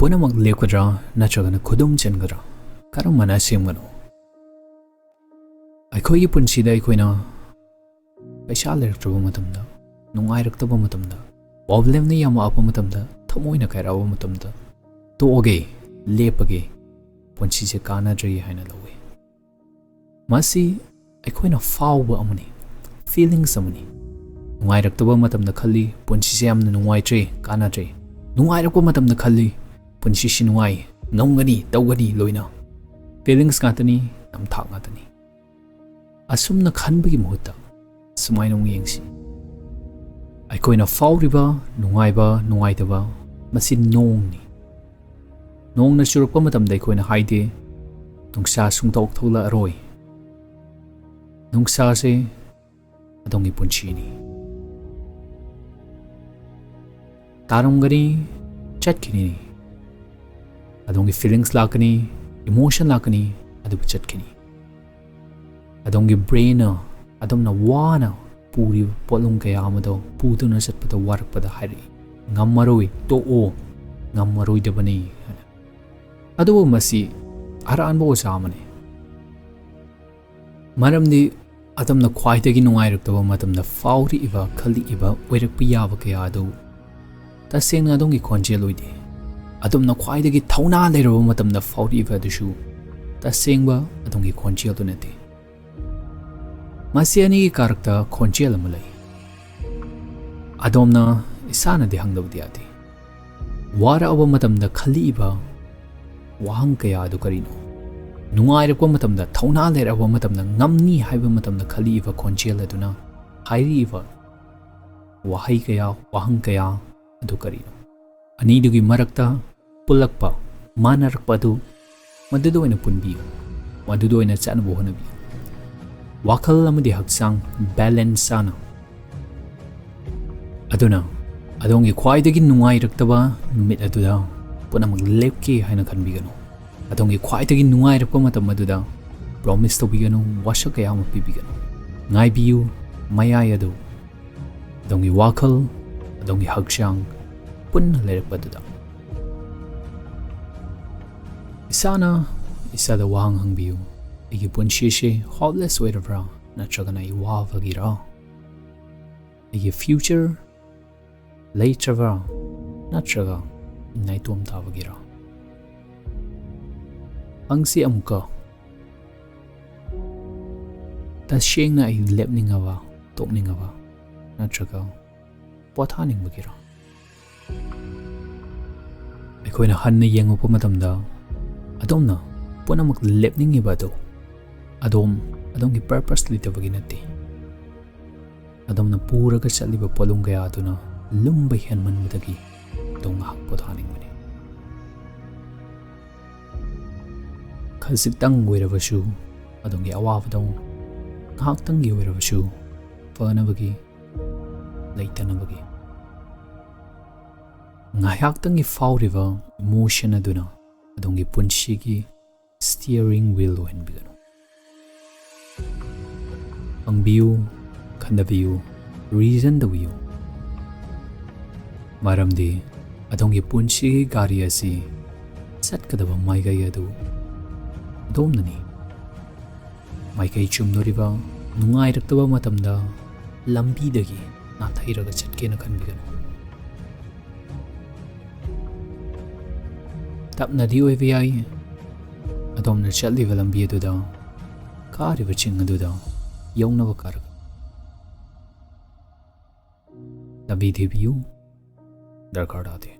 Punnamak Lepkadra natragana Khudum chngadra karamana semgano ꯑꯩꯈꯣꯏꯒꯤ ꯄꯨꯟꯁꯤꯗ ꯑꯩꯈꯣꯏꯅ ꯄꯩꯁꯥ ꯂꯩꯔꯛꯇ꯭ꯔꯕ ꯃꯇꯝꯗ ꯅꯨꯡꯉꯥꯏꯔꯛꯇꯕ ꯃꯇꯝꯗ ꯄ꯭ꯔꯣꯕ꯭ꯂꯦꯝꯅ ꯌꯥꯝꯃꯛꯑꯕ ꯃꯇꯝꯗ ꯊꯃꯣꯏꯅ ꯀꯥꯏꯔꯛꯑꯕ ꯃꯇꯝꯗ ꯇꯣꯛꯑꯒꯦ ꯂꯦꯞꯄꯒꯦ ꯄꯨꯟꯁꯤꯁꯦ ꯀꯥꯟꯅꯗ꯭ꯔꯦ ꯍꯥꯏꯅ ꯂꯧꯏ ꯃꯁꯤ ꯑꯩꯈꯣꯏꯅ ꯐꯥꯎꯕ ꯑꯃꯅꯤ ꯐꯤꯂꯤꯡꯁ ꯑꯃꯅꯤ ꯅꯨꯡꯉꯥꯏꯔꯛꯇꯕ ꯃꯇꯝꯗ ꯈꯜꯂꯤ ꯄꯨꯟꯁꯤꯁꯦ ꯌꯥꯝꯅ ꯅꯨꯡꯉꯥꯏꯇ꯭ꯔꯦ ꯀꯥꯟꯅꯗ꯭ꯔꯦ ꯅꯨꯡꯉꯥꯏꯔꯛꯄ ꯃꯇꯝꯗ ꯈꯜꯂꯤ ꯄꯨꯟꯁꯤꯁꯤ ꯅꯨꯡꯉꯥꯏ ꯉꯝꯒꯅꯤ ꯇꯧꯒꯅꯤ ꯂꯣꯏꯅ ꯐꯤꯂꯤꯡꯁ ꯉꯥꯛꯇꯅꯤ ꯅꯝꯊꯥꯛ ꯉꯥꯛꯇꯅꯤ ꯑꯁꯨꯝꯅ ꯈꯟꯕꯒꯤ ꯃꯍꯨꯠꯇ ꯁꯨꯃꯥꯏꯅ ꯑꯃꯨꯛ ꯌꯦꯡꯁꯤ ꯑꯩꯈꯣꯏꯅ ꯐꯥꯎꯔꯤꯕ ꯅꯨꯡꯉꯥꯏꯕ ꯅꯨꯡꯉꯥꯏꯇꯕ ꯃꯁꯤ ꯅꯣꯡꯅꯤ ꯅꯣꯡꯅ ꯆꯨꯔꯛꯄ ꯃꯇꯝꯗ ꯑꯩꯈꯣꯏꯅ ꯍꯥꯏꯗꯦ ꯅꯨꯡꯁꯥ ꯁꯨꯡꯊꯣꯛ ꯊꯣꯛꯂꯛꯑꯔꯣꯏ ꯅꯨꯡꯁꯥꯁꯦ ꯑꯗꯣꯝꯒꯤ ꯄꯨꯟꯁꯤꯅꯤ ꯇꯥꯔꯝꯒꯅꯤ ꯆꯠꯈꯤꯅꯤ ꯑꯗꯣꯝꯒꯤ ꯐꯤꯂꯤꯡꯁ ꯂꯥꯛꯀꯅꯤ ꯏꯃꯣꯁꯟ ꯂꯥꯛꯀꯅꯤ ꯑꯗꯨꯕꯨ ꯆꯠꯈꯤꯅꯤ ꯑꯗꯣꯝꯒꯤ ꯕ꯭ꯔꯦꯟꯅ ꯑꯗꯣꯝꯅ ꯋꯥꯅ ꯄꯨꯔꯤꯕ ꯄꯣꯠꯂꯨꯝ ꯀꯌꯥ ꯑꯃꯗꯣ ꯄꯨꯗꯨꯅ ꯆꯠꯄꯗ ꯋꯥꯔꯛꯄꯗ ꯍꯥꯏꯔꯛꯏ ꯉꯝꯃꯔꯣꯏ ꯇꯣꯛꯑꯣ ꯉꯝꯃꯔꯣꯏꯗꯕꯅꯤ ꯍꯥꯏꯅ ꯑꯗꯨꯕꯨ ꯃꯁꯤ ꯑꯔꯥꯟꯕ ꯑꯣꯖꯥ ꯑꯃꯅꯤ ꯃꯔꯝꯗꯤ ꯑꯗꯣꯝꯅ ꯈ꯭ꯋꯥꯏꯗꯒꯤ ꯅꯨꯡꯉꯥꯏꯔꯛꯇꯕ ꯃꯇꯝꯗ ꯐꯥꯎꯔꯛꯏꯕ ꯈꯜꯂꯛꯏꯕ ꯑꯣꯏꯔꯛꯄ ꯌꯥꯕ ꯀꯌా ꯑꯗꯨ ꯇꯁꯦꯡꯅ ꯑꯗꯣꯝꯒꯤ ꯈꯣꯟꯖꯦꯜ ꯑꯣꯏꯗꯦ ꯑꯗꯣꯝꯅ ꯈ꯭ꯋꯥꯏꯗꯒꯤ ꯊꯧꯅꯥ ꯂꯩꯔꯕ ꯃꯇꯝꯗ ꯐꯥꯎꯔꯛꯏꯕ ꯑꯗꯨꯁꯨ ꯇꯁꯦꯡꯕ ꯑꯗꯣꯝꯒꯤ ꯈꯣꯟꯖꯦꯜꯗꯨ ꯅꯠꯇꯦ ꯃꯁꯤ ꯑꯅꯤꯒꯤ ꯀꯥꯔꯛꯇ ꯈꯣꯟꯖꯦꯜ ꯑꯃ ꯂꯩ ꯑꯗꯣꯝꯅ ꯏꯁꯥꯅꯗꯤ ꯍꯪꯗꯕꯗꯤ ꯌꯥꯗꯦ ꯋꯥꯔꯛꯑꯕ ꯃꯇꯝꯗ ꯈꯜꯂꯛꯏꯕ ꯋꯥꯍꯪ ꯀꯌꯥ ꯑꯗꯨ ꯀꯔꯤꯅꯣ ꯅꯨꯡꯉꯥꯏꯔꯛꯄ ꯃꯇꯝꯗ ꯊꯧꯅꯥ ꯂꯩꯔꯛꯑꯕ ꯃꯇꯝꯗ ꯉꯝꯅꯤ ꯍꯥꯏꯕ ꯃꯇꯝꯗ ꯈꯜꯂꯛꯏꯕ ꯈꯣꯟꯖꯦꯜ ꯑꯗꯨꯅ ꯍꯥꯏꯔꯛꯏꯕ ꯋꯥꯍꯩ ꯀꯌꯥ ꯋꯥꯍꯪ ꯀꯌꯥ ꯑꯗꯨ ꯀꯔꯤꯅꯣ ꯑꯅꯤꯗꯨꯒꯤ ꯃꯔꯛꯇ ꯄꯨꯜꯂꯛꯄ ꯃꯥꯟꯅꯔꯛꯄ ꯑꯗꯨ ꯃꯗꯨꯗ ꯑꯣꯏꯅ ꯄꯨꯟꯕꯤꯌꯨ ꯃꯗꯨꯗ ꯑꯣꯏꯅ ꯆꯠꯅꯕ ꯍꯣꯠꯅꯕꯤꯌꯨ ꯋꯥꯈꯜ ꯑꯃꯗꯤ ꯍꯛꯆꯥꯡ ꯕꯦꯂꯦꯟꯁ ꯆꯥꯅ ꯑꯗꯨꯅ ꯑꯗꯣꯝꯒꯤ ꯈ꯭ꯋꯥꯏꯗꯒꯤ ꯅꯨꯡꯉꯥꯏꯔꯛꯇꯕ ꯅꯨꯃꯤꯠ ꯑꯗꯨꯗ ꯄꯨꯝꯅꯃꯛ ꯂꯦꯞꯀꯦ ꯍꯥꯏꯅ ꯈꯟꯕꯤꯒꯅꯨ ꯑꯗꯣꯝꯒꯤ ꯈ꯭ꯋꯥꯏꯗꯒꯤ ꯅꯨꯡꯉꯥꯏꯔꯛꯄ ꯃꯇꯝ ꯑꯗꯨꯗ ꯄ꯭ꯔꯣꯃꯤꯁ ꯇꯧꯕꯤꯒꯅꯨ ꯋꯥꯁꯛ ꯀꯌꯥ ꯑꯃ ꯄꯤꯕꯤꯒꯅꯨ ꯉꯥꯏꯕꯤꯌꯨ ꯃꯌꯥꯏ ꯑꯗꯨ ꯑꯗꯣꯝꯒꯤ ꯋꯥꯈꯜ ꯑꯗꯣꯝꯒꯤ ꯍꯛꯆꯥꯡ ꯄꯨꯟꯅ ꯂꯩꯔꯛꯄꯗꯨꯗ ꯏꯁꯥꯅ ꯏꯁꯥꯗ ꯋꯥꯍꯪ ꯍꯪꯕꯤꯌꯨ ꯑꯩꯒꯤ ꯄꯨꯟꯁꯤꯁꯦ ꯍꯣꯞꯂꯦꯁ ꯑꯣꯏꯔꯕ꯭ꯔꯥ ꯅꯠꯇ꯭ꯔꯒꯅ ꯑꯩ ꯋꯥꯕꯒꯤꯔꯥ ꯑꯩꯒꯤ ꯐ꯭ꯌꯨꯆꯔ ꯂꯩꯇ꯭ꯔꯕ꯭ꯔꯥ ꯅꯠꯇ꯭ꯔꯒ ꯅꯥꯏꯇꯣꯝ ꯇꯥꯕꯒꯤꯔꯥ ꯍꯪꯁꯤ ꯑꯃꯨꯛꯀ ꯇꯁꯦꯡꯅ ꯑꯩ ꯂꯦꯞꯅꯤꯡꯉꯕ ꯇꯣꯛꯅꯤꯡꯉꯕ ꯅꯠꯇ꯭ꯔꯒ ꯄꯣꯊꯥꯅꯤꯡꯕꯒꯤꯔꯥ ꯑꯩꯈꯣꯏꯅ ꯍꯟꯅ ꯌꯦꯡꯉꯛꯄ ꯃꯇꯝꯗ ꯑꯗꯣꯝꯅ ꯄꯨꯝꯅꯃꯛ ꯂꯦꯞꯅꯤꯡꯉꯤꯕ ꯑꯗꯨ ꯑꯗꯣꯝꯒꯤ ꯄꯔꯄꯁ ꯂꯩꯇꯕꯒꯤ ꯅꯠꯇꯦ ꯑꯗꯣꯝꯅ ꯄꯨꯔꯒ ꯆꯠꯂꯤꯕ ꯄꯣꯠꯂꯨꯝ ꯀꯌꯥ ꯑꯗꯨꯅ ꯂꯨꯝꯕ ꯍꯦꯟꯃꯟꯕꯗꯒꯤ ꯑꯗꯣꯝ ꯉꯥꯏꯍꯥꯛ ꯄꯣꯊꯥꯅꯤꯡꯕꯅꯤ ꯈꯖꯤꯛꯇꯪ ꯑꯣꯏꯔꯕꯁꯨ ꯑꯗꯣꯝꯒꯤ ꯑꯋꯥꯕꯗꯣ ꯉꯥꯏꯍꯥꯛꯇꯪꯒꯤ ꯑꯣꯏꯔꯕꯁꯨ ꯐꯅꯕꯒꯤ ꯂꯩꯇꯅꯕꯒꯤ ꯉꯥꯏꯍꯥꯛꯇꯪꯒꯤ ꯐꯥꯎꯔꯤꯕ ꯏꯃꯣꯁꯟ ꯑꯗꯨꯅ ꯑꯗꯣꯝꯒꯤ ꯄꯨꯟꯁꯤꯒꯤ ꯁ꯭ꯇꯤꯌꯔꯤꯡ ꯋꯤꯜ ꯑꯣꯏꯍꯟꯕꯤꯒꯅꯨ ꯍꯪꯕꯤꯌꯨ ꯈꯟꯅꯕꯤꯌꯨ ꯔꯤꯖꯟ ꯇꯧꯕꯤꯌꯨ ꯃꯔꯝꯗꯤ ꯑꯗꯣꯝꯒꯤ ꯄꯨꯟꯁꯤꯒꯤ ꯒꯥꯔꯤ ꯑꯁꯤ ꯆꯠꯀꯗꯕ ꯃꯥꯏꯀꯩ ꯑꯗꯨ ꯑꯗꯣꯝꯅꯅꯤ ꯃꯥꯏꯀꯩ ꯆꯨꯝꯗꯣꯔꯤꯕ ꯅꯨꯡꯉꯥꯏꯔꯛꯇꯕ ꯃꯇꯝꯗ ꯂꯝꯕꯤꯗꯒꯤ ꯅꯥꯊꯩꯔꯒ ꯆꯠꯀꯦꯅ ꯈꯟꯕꯤꯒꯅꯨ ꯇꯞꯅꯗꯤ ꯑꯣꯏꯕ ꯌꯥꯏ ꯑꯗꯣꯝꯅ ꯆꯠꯂꯤꯕ ꯂꯝꯕꯤ ꯑꯗꯨꯗ ꯀꯥꯔꯤꯕ ꯆꯤꯡ ꯑꯗꯨꯗ ꯌꯧꯅꯕ ꯀꯥꯔꯛ ꯂꯝꯕꯤ ꯊꯤꯕꯤꯌꯨ ꯗꯔꯀꯥꯔ ꯇꯥꯗꯦ